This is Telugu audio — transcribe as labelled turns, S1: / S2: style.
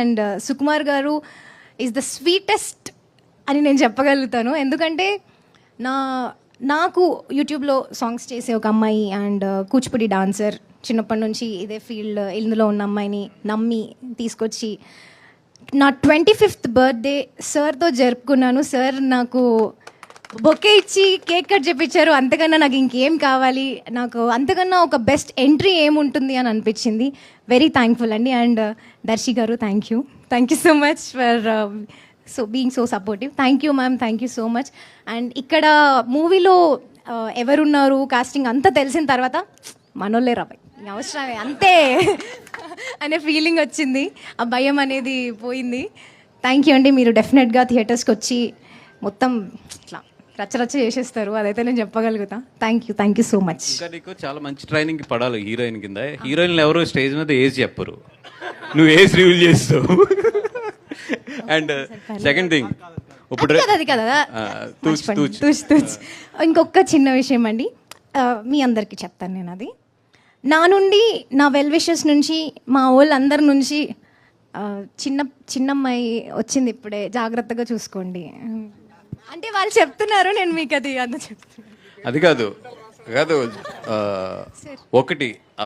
S1: అండ్ సుకుమార్ గారు ఈజ్ ద స్వీటెస్ట్ అని నేను చెప్పగలుగుతాను. ఎందుకంటే నాకు యూట్యూబ్లో సాంగ్స్ చేసే ఒక అమ్మాయి అండ్ కూచిపూడి డాన్సర్, చిన్నప్పటి నుంచి ఇదే ఫీల్డ్ ఇందులో ఉన్న అమ్మాయిని నమ్మి తీసుకొచ్చి నా 25th బర్త్డే సార్తో జరుపుకున్నాను. సార్ నాకు బొకే ఇచ్చి కేక్ కట్ చేపించారు. అంతకన్నా నాకు ఇంకేం కావాలి, నాకు అంతకన్నా ఒక బెస్ట్ ఎంట్రీ ఏముంటుంది అని అనిపించింది. వెరీ థ్యాంక్ఫుల్ అండి. అండ్ దర్శి గారు thank you so much for being so supportive. Thank you ma'am, thank you so much. And ఇక్కడ మూవీలో ఎవరున్నారు కాస్టింగ్ అంతా తెలిసిన తర్వాత మనోళ్ళే రాబాయ్ అవసరమే అంతే అనే ఫీలింగ్ వచ్చింది. ఆ భయం అనేది పోయింది. థ్యాంక్ యూ అండి. మీరు డెఫినెట్గా థియేటర్స్కి వచ్చి మొత్తం ఇట్లా రచ్చరచ్చ చేసేస్తారు, అదైతే నేను చెప్పగలుగుతా. Thank you so much.
S2: ఇంకా నీకు చాలా మంచి ట్రైనింగ్ పడాలి హీరోయిన్ కింద. హీరోయిన్లు ఎవరు స్టేజ్ మీద ఏజ్ చెప్పరు, నువ్వు ఏజ్ రివీల్ చేస్తావు. అండ్ సెకండ్ థింగ్ ఇప్పుడు
S1: అది కదా ఇంకొక చిన్న విషయం అండి, మీ అందరికీ చెప్తాను నేను. అది నా నుండి, నా వెల్ విషెస్ నుంచి, మా వాళ్ళందరి నుంచి చిన్నమ్మాయి వచ్చింది ఇప్పుడే, జాగ్రత్తగా చూసుకోండి అంటే వాళ్ళు చెప్తున్నారు, నేను మీకు అది చెప్తున్నాను.
S2: అది కాదు ఒకటి